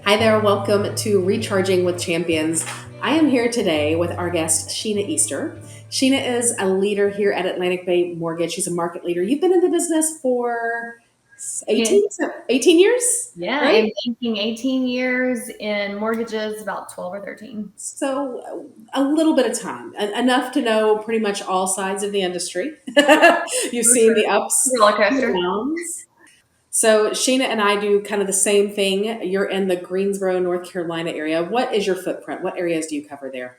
Hi there, welcome to Recharging with Champions. I am here today with our guest, Sheena Easter. Sheena is a leader here at Atlantic Bay Mortgage. She's a market leader. You've been in the business for 18 years, Yeah, right? I'm banking 18 years in mortgages, about 12 or 13. So a little bit of time, enough to know pretty much all sides of the industry. You've For seen sure. the ups Roller and the coaster. downs. So Sheena and I do kind of the same thing. You're in the Greensboro, North Carolina area. What is your footprint? What areas do you cover there?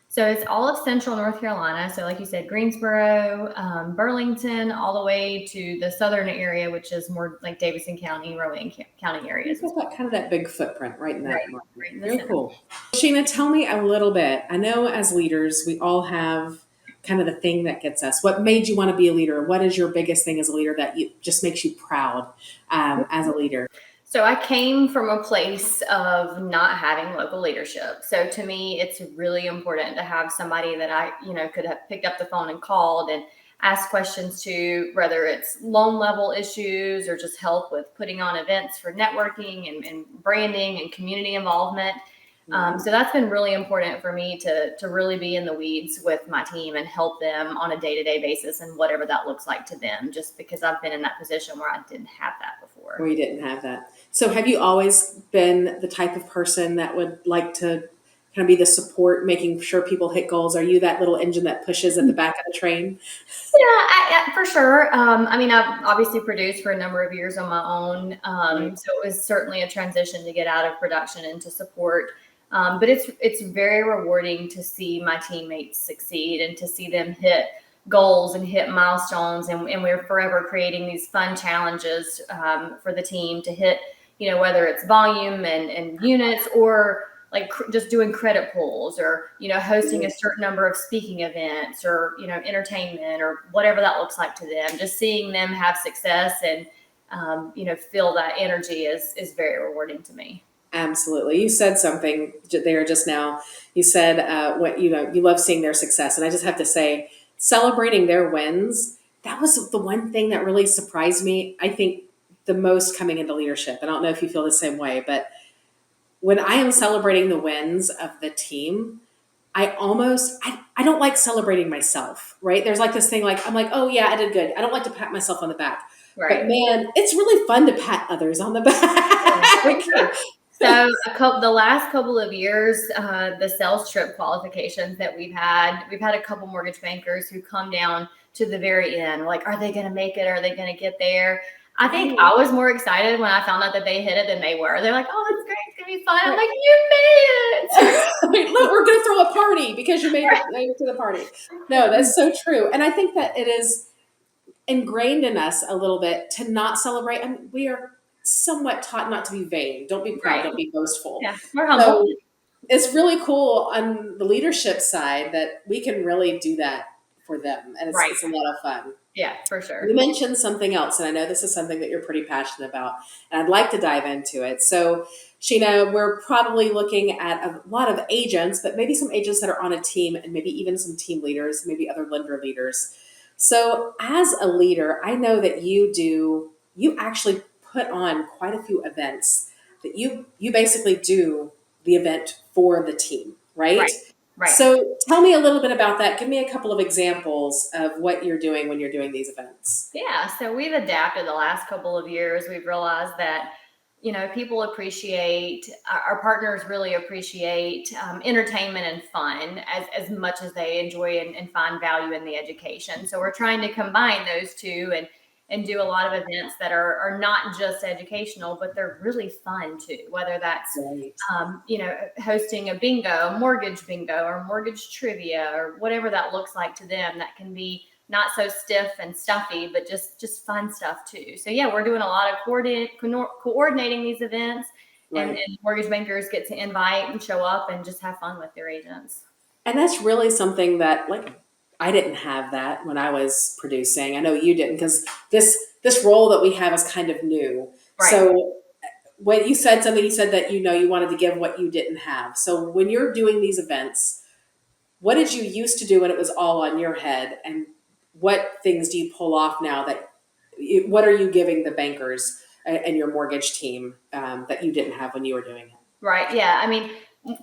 So it's all of central North Carolina. So, like you said, Greensboro, Burlington, all the way to the southern area, which is more like Davidson County, Rowan County areas You've as got well. kind of that big footprint right in Right, that market. right in the Very center. cool. Sheena, tell me a little bit. I know as leaders, we all have kind of the thing that gets us. What made you want to be a leader? What is your biggest thing as a leader that just makes you proud as a leader? So I came from a place of not having local leadership. So to me, it's really important to have somebody that could have picked up the phone and called and asked questions to, whether it's loan level issues or just help with putting on events for networking and branding and community involvement. So that's been really important for me to really be in the weeds with my team and help them on a day-to-day basis and whatever that looks like to them, just because I've been in that position where I didn't have that Where before. you didn't have that. So have you always been the type of person that would like to kind of be the support, making sure people hit goals? Are you that little engine that pushes at the back of the train? Yeah, for sure. I mean, I've obviously produced for a number of years on my own, Right. so it was certainly a transition to get out of production and to support. But it's very rewarding to see my teammates succeed and to see them hit goals and hit milestones. And we're forever creating these fun challenges for the team to hit. Whether it's volume and units or like just doing credit pulls or hosting a certain number of speaking events or entertainment or whatever that looks like to them, just seeing them have success and feel that energy is very rewarding to me. Absolutely. You said something there just now. You said what you love seeing their success, and I just have to say, celebrating their wins. That was the one thing that really surprised me. I think the most coming into leadership. I don't know if you feel the same way, but when I am celebrating the wins of the team, I don't like celebrating myself, right? There's like this thing like I'm like, oh yeah, I did good. I don't like to pat myself on the back. But Right. man, it's really fun to pat others on the For back. sure. So the last couple of years, the sales trip qualifications that we've had a couple mortgage bankers who come down to the very end. Like, are they going to make it? Are they going to get there? I think Right. I was more excited when I found out that they hit it than they were. They're like, "Oh, it's great! It's gonna be fun." I'm Right. like, "You made it!" Look, we're going to throw a party because you made it to the party. No, that's so true. And I think that it is ingrained in us a little bit to not celebrate. I mean, we are somewhat taught not to be vain. Don't be proud. Right? Don't be boastful. Yeah, we're humble. So it's really cool on the leadership side that we can really do that for them. And Right? it's a lot of fun. Yeah, for You sure. mentioned something else, and I know this is something that you're pretty passionate about, and I'd like to dive into it. So, Sheena, we're probably looking at a lot of agents, but maybe some agents that are on a team, and maybe even some team leaders, maybe other lender leaders. So, as a leader, I know that you actually put on quite a few events that you basically do the event for the team, right? Right. Right. So tell me a little bit about that. Give me a couple of examples of what you're doing when you're doing these events. Yeah, so we've adapted the last couple of years. We've realized that, people appreciate, our partners really appreciate entertainment and fun as much as they enjoy and find value in the education. So we're trying to combine those two and do a lot of events that are not just educational, but they're really fun too, whether that's Right. hosting a bingo, a mortgage bingo, or mortgage trivia, or whatever that looks like to them. That can be not so stiff and stuffy, but just fun stuff too. So yeah, we're doing a lot of coordinating these events, Right. and mortgage bankers get to invite and show up and just have fun with their agents. And that's really something that like I didn't have that when I was producing. I know you didn't because this role that we have is kind of new. Right. So when you said something, you said that you wanted to give what you didn't have. So when you're doing these events, what did you used to do when it was all on your head, and what things do you pull off now that what are you giving the bankers and your mortgage team that you didn't have when you were doing it? Right. Yeah. I mean,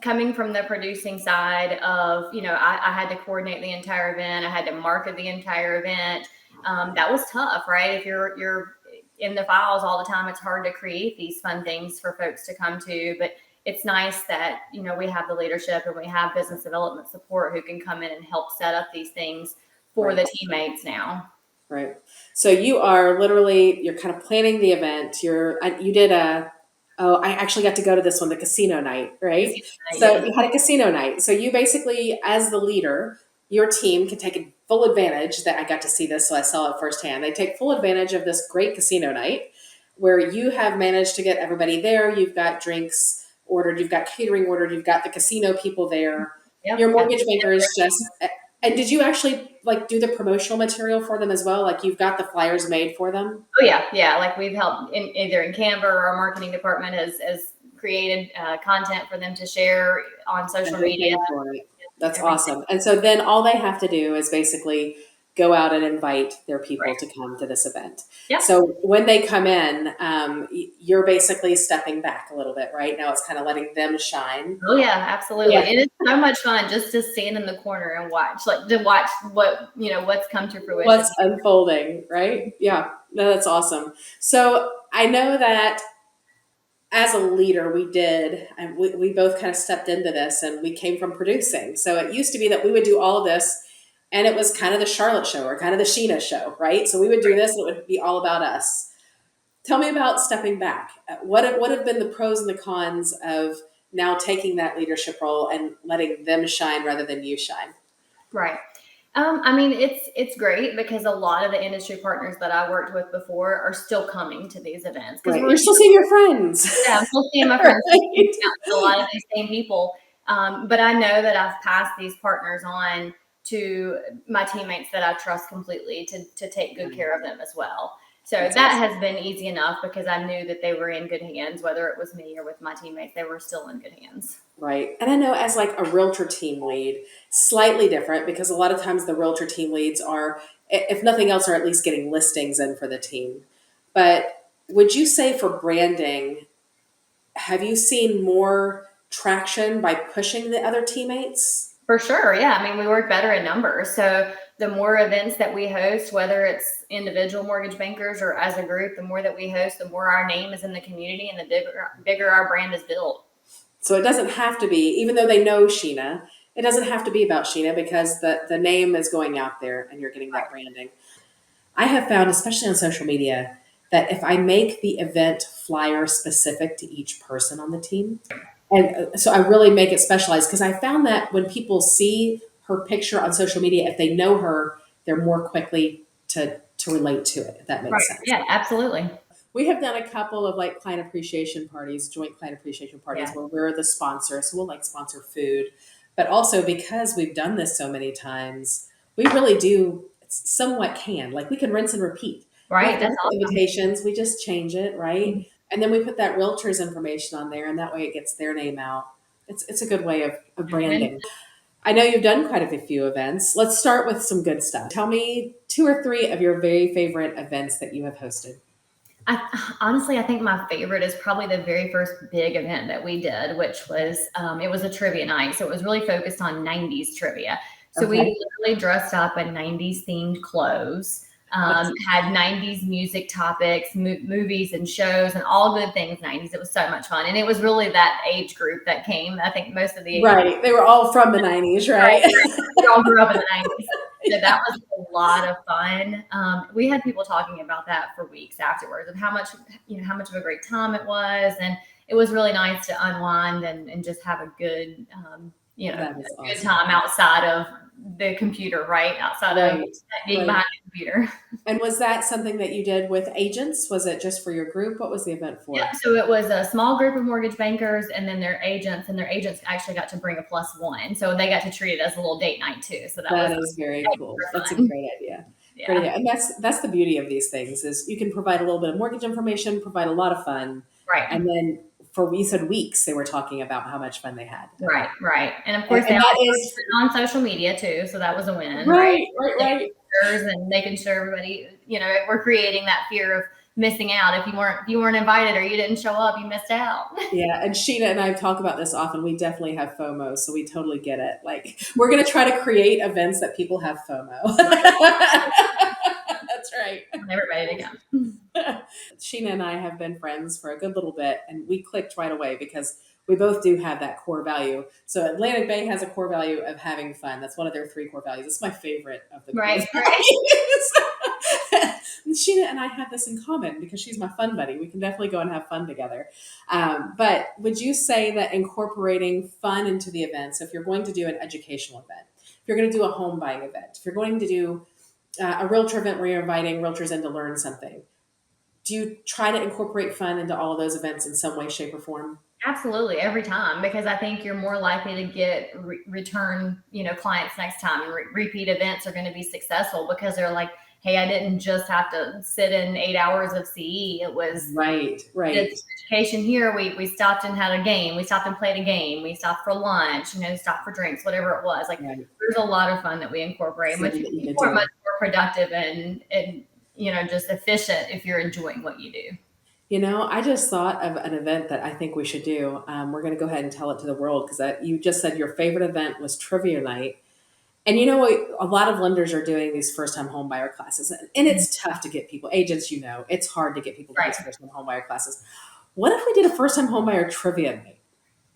coming from the producing side of, I had to coordinate the entire event. I had to market the entire event. That was tough, right? If you're in the files all the time, it's hard to create these fun things for folks to come to. But it's nice that, we have the leadership and we have business development support who can come in and help set up these things for Right. the teammates now. Right. So you are literally, you're kind of planning the event. You did I actually got to go to this one, the casino night, right? So Yeah. you had a casino night. So you basically, as the leader, your team can take full advantage that I got to see this, so I saw it firsthand. They take full advantage of this great casino night where you have managed to get everybody there. You've got drinks ordered, you've got catering ordered, you've got the casino people there. Yep. Your mortgage banker is just, and did you actually like do the promotional material for them as well? Like you've got the flyers made for them? Oh yeah, yeah. Like we've helped either in Canva or our marketing department has created content for them to share on And social they media. paid for it. That's Everything. awesome. And so then all they have to do is basically go out and invite their people Right. to come to this event. Yep. So when they come in, you're basically stepping back a little bit, right? Now it's kind of letting them shine. Oh yeah, absolutely. Yeah. It is so much fun just to stand in the corner and watch, like to watch what's come to fruition. What's unfolding, right? Yeah, no, that's awesome. So I know that as a leader, and we both kind of stepped into this and we came from producing. So it used to be that we would do all of this and it was kind of the Charlotte show or kind of the Sheena show, right? So we would do this and it would be all about us. Tell me about stepping back. What have been the pros and the cons of now taking that leadership role and letting them shine rather than you shine? Right. I mean, it's great because a lot of the industry partners that I worked with before are still coming to these events because Right. You're still seeing your friends. yeah, I'm still seeing my friends, Right. a lot of these same people. But I know that I've passed these partners on to my teammates that I trust completely to take good care of them as well. So That's that awesome. has been easy enough because I knew that they were in good hands, whether it was me or with my teammates, they were still in good hands. Right. And I know as like a realtor team lead, slightly different because a lot of times the realtor team leads are, if nothing else, are at least getting listings in for the team. But would you say for branding, have you seen more traction by pushing the other teammates? For sure. Yeah. I mean, we work better in numbers. So the more events that we host, whether it's individual mortgage bankers or as a group, the more that we host, the more our name is in the community and the bigger our brand is built. So it doesn't have to be, even though they know Sheena, it doesn't have to be about Sheena because the name is going out there and you're getting that branding. I have found, especially on social media, that if I make the event flyer specific to each person on the team, and so I really make it specialized because I found that when people see her picture on social media, if they know her, they're more quickly to relate to it, if that Right. makes sense. Yeah, absolutely. We have done a couple of like client appreciation parties, joint client appreciation parties Yeah. where we're the sponsor. So we'll like sponsor food. But also because we've done this so many times, we really do somewhat can. Like we can rinse and repeat. We Right. have That's awesome. invitations, we just change it, right? And then we put that realtor's information on there and that way it gets their name out. It's a good way of branding. I know you've done quite a few events. Let's start with some good stuff. Tell me 2 or 3 of your very favorite events that you have hosted. Honestly, I think my favorite is probably the very first big event that we did, which was it was a trivia night. So it was really focused on 90s trivia. So we Okay. literally dressed up in 90s themed clothes, had 90s music topics, movies and shows, and all good things 90s. It was so much fun. And it was really that age group that came. I think most of the Right. They were all from the 90s, right? we all grew up in the 90s. So that was a lot of fun. We had people talking about that for weeks afterwards and how much of a great time it was. And it was really nice to unwind and just have a good, That is good awesome. time outside of the computer, right? Outside of Right. being Right. behind the computer. And was that something that you did with agents? Was it just for your group? What was the event Yeah, for? so it was a small group of mortgage bankers and then their agents, and their agents actually got to bring a +1. So they got to treat it as a little date night too. So that was That is very cool. That's a fun. great idea. Great Yeah. idea. And that's the beauty of these things is you can provide a little bit of mortgage information, provide a lot of fun. Right. And then for we said weeks they were talking about how much fun they had. Right, right. And of And, course, they and all that put is it on social media too. So that was a win, right? right, right, Taking right. pictures and making sure everybody, we're creating that fear of missing out. If you weren't invited or you didn't show up, you missed out. Yeah, and Sheena and I talk about this often. We definitely have FOMO, so we totally get it. Like, we're going to try to create events that people have FOMO. That's right. Everybody to come. Sheena and I have been friends for a good little bit, and we clicked right away because we both do have that core value. So Atlantic Bay has a core value of having fun. That's one of their 3 core values. It's my favorite of the core Right. values. And Sheena and I have this in common because she's my fun buddy. We can definitely go and have fun together. But would you say that incorporating fun into the event, so if you're going to do an educational event, if you're going to do a home buying event, if you're going to do a realtor event where you're inviting realtors in to learn something, do you try to incorporate fun into all of those events in some way, shape, or form? Absolutely, every time, because I think you're more likely to get return, clients next time, and repeat events are going to be successful because they're like, hey, I didn't just have to sit in 8 hours of CE. It was right. It's education here. We stopped and had a game. We stopped and played a game. We stopped for lunch, stopped for drinks, whatever it was. Like, there's a lot of fun that we incorporate, which is much more productive and just efficient if you're enjoying what you do. I just thought of an event that I think we should do. We're going to go ahead and tell it to the world because you just said your favorite event was trivia night. And a lot of lenders are doing these first-time homebuyer classes, and it's tough to get people, agents, it's hard to get people to these first-time homebuyer classes. What if we did a first-time homebuyer trivia night?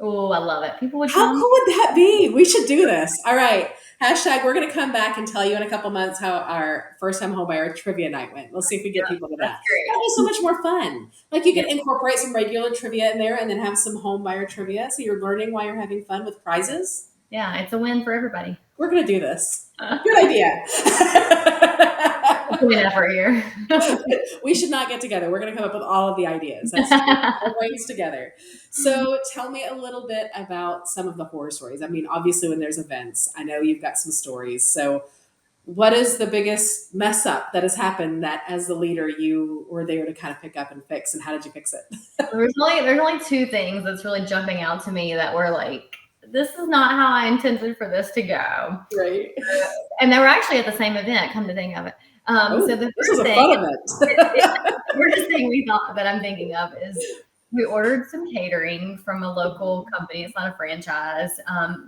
Oh, I love it. People would How come. cool would that be? We should do this. All right. # we're going to come back and tell you in a couple months how our first-time homebuyer trivia night went. Let's see if we get people to that. That'll be so much more fun. Like, you can incorporate some regular trivia in there and then have some homebuyer trivia. So you're learning while you're having fun with prizes. Yeah, it's a win for everybody. We're going to do this. Good idea. Win effort here. We should not get together. We're going to come up with all of the ideas. That's our brains together. So tell me a little bit about some of the horror stories. I mean, obviously when there's events, I know you've got some stories. So what is the biggest mess up that has happened that as the leader you were there to kind of pick up and fix, and how did you fix it? There's only 2 things that's really jumping out to me that were like, this is not how I intended for this to go. Right. And they were actually at the same event, come to think of it. So the this is a fun event. First thing we thought that I'm thinking of is we ordered some catering from a local company. It's not a franchise.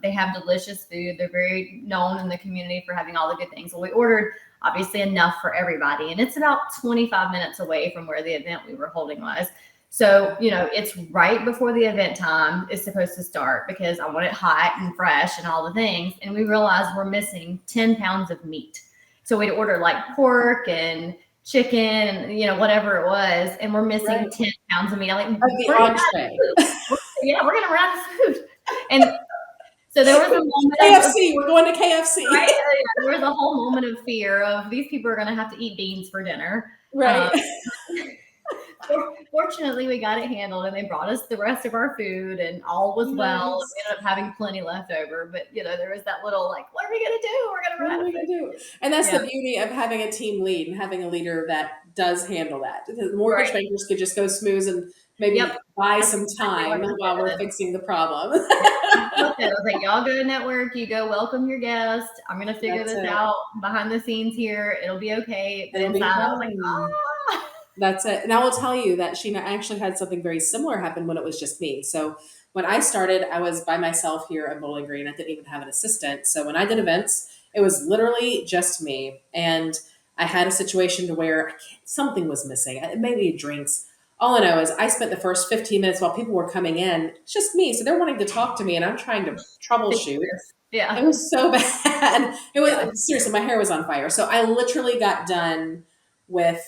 They have delicious food. They're very known in the community for having all the good things. Well, we ordered obviously enough for everybody, and it's about 25 minutes away from where the event we were holding was. So, it's right before the event time is supposed to start because I want it hot and fresh and all the things. And we realized we're missing 10 pounds of meat. So we'd order like pork and chicken and, whatever it was. And we're missing 10 pounds of meat. I'm like, the entree. Yeah, we're going to run out of food. And so there was a moment KFC, we're going to KFC. Right? There was a whole moment of fear of these people are going to have to eat beans for dinner. Right. Fortunately, we got it handled, and they brought us the rest of our food, and all was well. We ended up having plenty left over, but there was that little like, what are we gonna do? We're gonna run out of food. And that's the beauty of having a team lead and having a leader that does handle that. The mortgage bankers could just go smooth and maybe buy some time while we're fixing the problem. I was like, y'all go to network, you go welcome your guest. I'm gonna figure this out behind the scenes here. It'll be okay. But inside, I was like, That's it. And I will tell you that Sheena actually had something very similar happen when it was just me. So when I started, I was by myself here at Bowling Green. I didn't even have an assistant. So when I did events, it was literally just me. And I had a situation to where something was missing. Maybe drinks. All I know is I spent the first 15 minutes while people were coming in. It's just me. So they're wanting to talk to me and I'm trying to troubleshoot. Yeah. It was so bad. It was seriously, my hair was on fire. So I literally got done with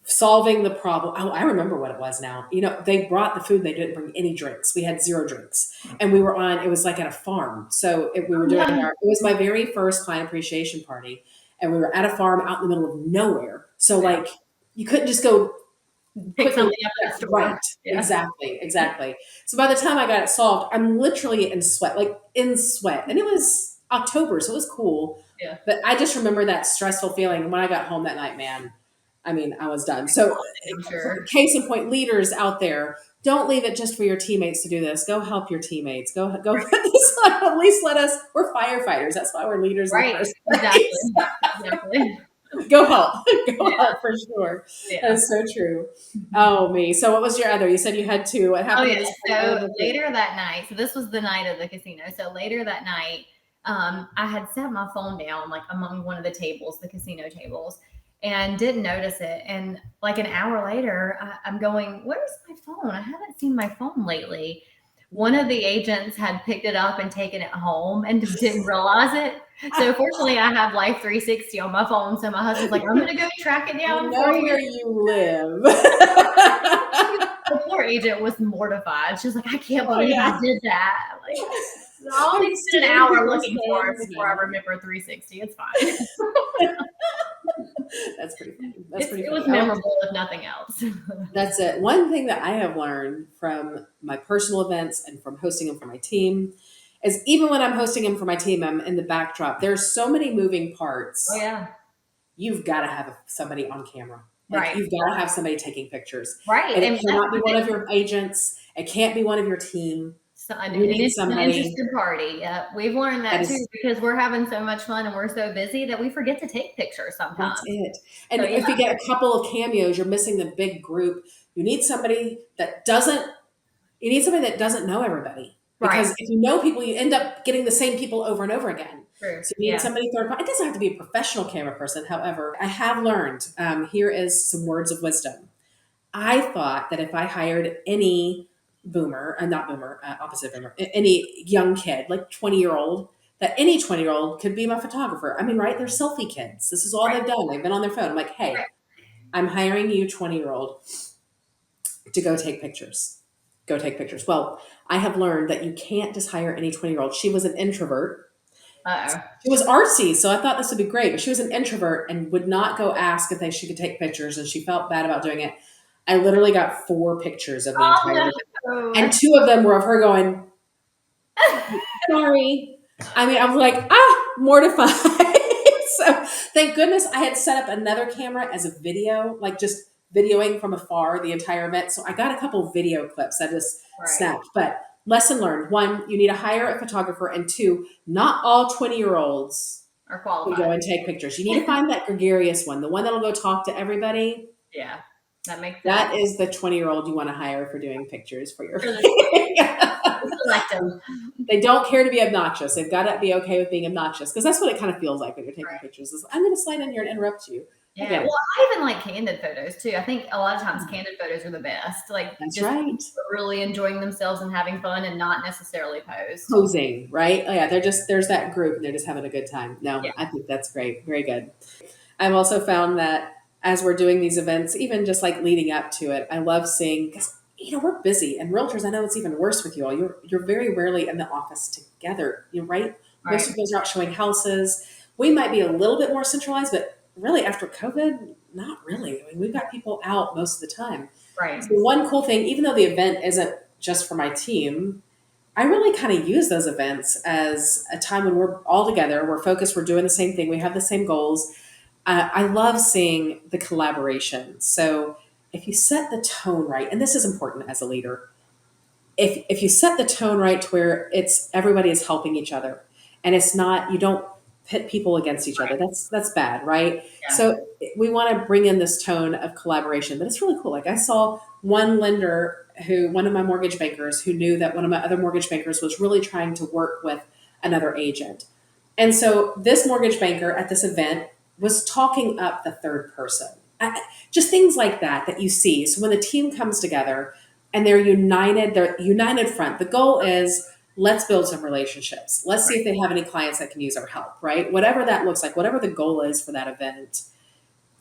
solving the problem. Oh, I remember what it was now. They brought the food. They didn't bring any drinks. We had 0 drinks. And we were it was like at a farm. So we were doing it was my very first client appreciation party. And we were at a farm out in the middle of nowhere. So like you couldn't just go pick something up at the store. Right. Yeah. Exactly. So by the time I got it solved, I'm literally in sweat. And it was October, so it was cool. Yeah. But I just remember that stressful feeling when I got home that night, man. I mean, I was done. So case in point, leaders out there, don't leave it just for your teammates to do this. Go help your teammates. Go put this on. At least we're firefighters. That's why we're leaders. Right. Exactly. Go help. Go Yeah. help for sure. Yeah. That's so true. Oh, me. So what was your other? You said you had two. What Oh happened yeah. in this So one? later that night, so this was the night of the casino. So later that night, I had set my phone down like among one of the tables, the casino tables, and didn't notice it. And like an hour later, I'm going, "Where's my phone? I haven't seen my phone lately." One of the agents had picked it up and taken it home and didn't realize it. So fortunately, I have Life 360 on my phone. So my husband's like, "I'm gonna go track it You down for know you." where you live. The poor agent was mortified. She was like, "I can't Oh believe I yeah. did that." Like, I'll I'm only spend an stealing hour people's looking for it phones before I now. remember 360. It's fine. That's pretty funny. That's pretty It funny. was memorable, if nothing else. That's it. One thing that I have learned from my personal events and from hosting them for my team is even when I'm hosting them for my team, I'm in the backdrop. There's so many moving Oh parts. yeah, You've got to have somebody on camera. Like right, you've got to have somebody taking pictures. right, And it and that's cannot be the one thing. of your agents. It can't be one of your team. So, You and need it's an somebody interested party. We've learned that that too is. because we're having so much fun and we're so busy that we forget to take pictures That's sometimes. it. So And yeah, if you get a couple of cameos, you're missing the big group. You need somebody that doesn't You need somebody that doesn't know everybody. right, Because if you know people, you end up getting the same people over and over again. true, So you need yeah. somebody third party. It doesn't have to be a professional camera person. However, I have learned, here is some words of wisdom. I thought that if I hired any boomer, not boomer, opposite boomer, any young kid, like 20-year-old, that any 20-year-old could be my photographer. I mean, right? They're selfie kids. This is all Right, they've done. They've been on their phone. I'm like, hey, right. I'm hiring you, 20-year-old, to go take pictures. Go take pictures. Well, I have learned that you can't just hire any 20-year-old. She was an introvert. Uh She was artsy, so I thought this would be great, but she was an introvert and would not go ask if she could take pictures, and she felt bad about doing it. I literally got 4 pictures of the entire oh. event, Oh and no. 2 of them were of her going, sorry. I mean, I was like, mortified. So thank goodness I had set up another camera as a video, like just videoing from afar the entire event. So I got a couple video clips I just Right. snapped. But lesson learned: one, you need to hire a photographer, and two, not all 20-year-olds Are can go qualified. and take pictures. You need to find that gregarious one, the one that'll go talk to everybody. Yeah, that makes sense. That is the 20-year-old you want to hire for doing pictures for your. For the selective. They don't care to be obnoxious. They've got to be okay with being obnoxious, because that's what it kind of feels like when you're taking Right. pictures. Is I'm going to slide in here and interrupt you. I Yeah. get it. Well, I even like candid photos too. I think a lot of times candid photos are the best. Like That's just right. really enjoying themselves and having fun and not necessarily posed. Posing, right? Oh yeah, there's that group and they're just having a good time. No, Yeah. I think that's great. Very good. I've also found that as we're doing these events, even just like leading up to it, I love seeing, because we're busy, and realtors, I know it's even worse with you all. You're very rarely in the office together. You're right. Most Right. of those are out showing houses. We might be a little bit more centralized, but really after COVID, not really. I mean, we've got people out most of the time. Right. So one cool thing, even though the event isn't just for my team, I really kind of use those events as a time when we're all together, we're focused, we're doing the same thing, we have the same goals. I love seeing the collaboration. So if you set the tone right, and this is important as a leader, if you set the tone right to where it's everybody is helping each other, and it's not, you don't pit people against each other. That's bad, right? Yeah. So we want to bring in this tone of collaboration, but it's really cool. Like I saw one of my mortgage bankers who knew that one of my other mortgage bankers was really trying to work with another agent. And so this mortgage banker at this event was talking up the third person. Just things like that you see. So when the team comes together and they're united front. The goal is, let's build some relationships. Let's see if they have any clients that can use our help, right? Whatever that looks like, whatever the goal is for that event.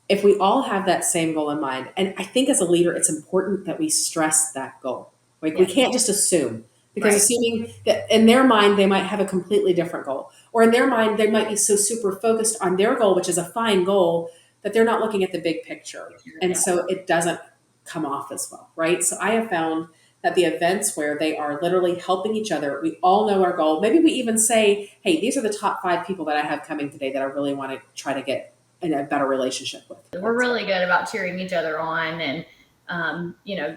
If we all have that same goal in mind, and I think as a leader, it's important that we stress that goal. Like we Yeah. can't just assume, because Right. assuming that in their mind, they might have a completely different goal, or in their mind, they might be so super focused on their goal, which is a fine goal, that they're not looking at the big picture. And Yeah. so it doesn't come off as well, right? So I have found that the events where they are literally helping each other, we all know our goal. Maybe we even say, hey, these are the top 5 people that I have coming today that I really want to try to get in a better relationship with. We're really good about cheering each other on and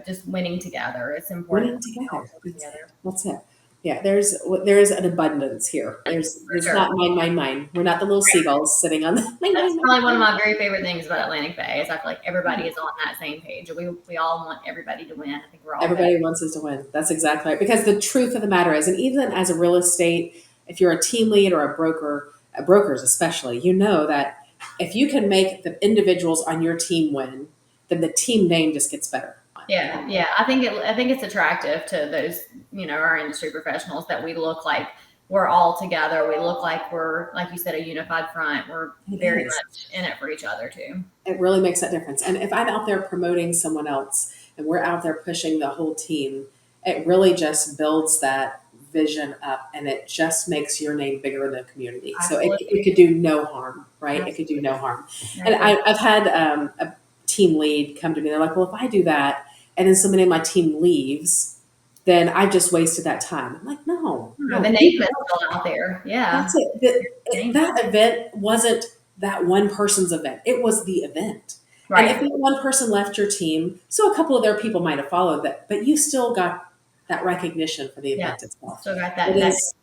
just winning together. It's important. Winning together. That's it. Yeah, there's an abundance here. For There's sure. not mine. We're not the little seagulls sitting on the That's mine. probably one of my very favorite things about Atlantic Bay is I feel like everybody is on that same page. We all want everybody to win. I think we're all better. Everybody wants us to win. That's exactly right. Because the truth of the matter is, and even as a real estate, if you're a team lead or a broker, brokers especially, you know that if you can make the individuals on your team win, then the team name just gets better. Yeah, yeah. I think it's attractive to those, our industry professionals that we look like we're all together. We look like we're, like you said, a unified front. We're It very is. much in it for each other too. It really makes that difference. And if I'm out there promoting someone else and we're out there pushing the whole team, it really just builds that vision up and it just makes your name bigger in the community. So it could do no harm, right? It could do no harm. And I've had a team lead come to me. They're like, well, if I do that and then somebody in my team leaves, then I've just wasted that time. I'm like, no. The name is still out there. Yeah. That's it. That event wasn't that one person's event. It was the event. Right. And if that one person left your team, so a couple of their people might have followed that, but you still got that recognition for the event itself. Still got that. It is,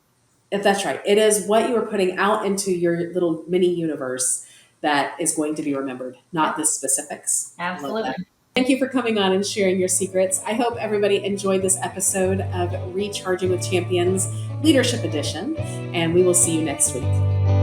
if that's right. It is what you were putting out into your little mini universe that is going to be remembered, not the specifics. Absolutely. Thank you for coming on and sharing your secrets. I hope everybody enjoyed this episode of Recharging with Champions Leadership Edition, and we will see you next week.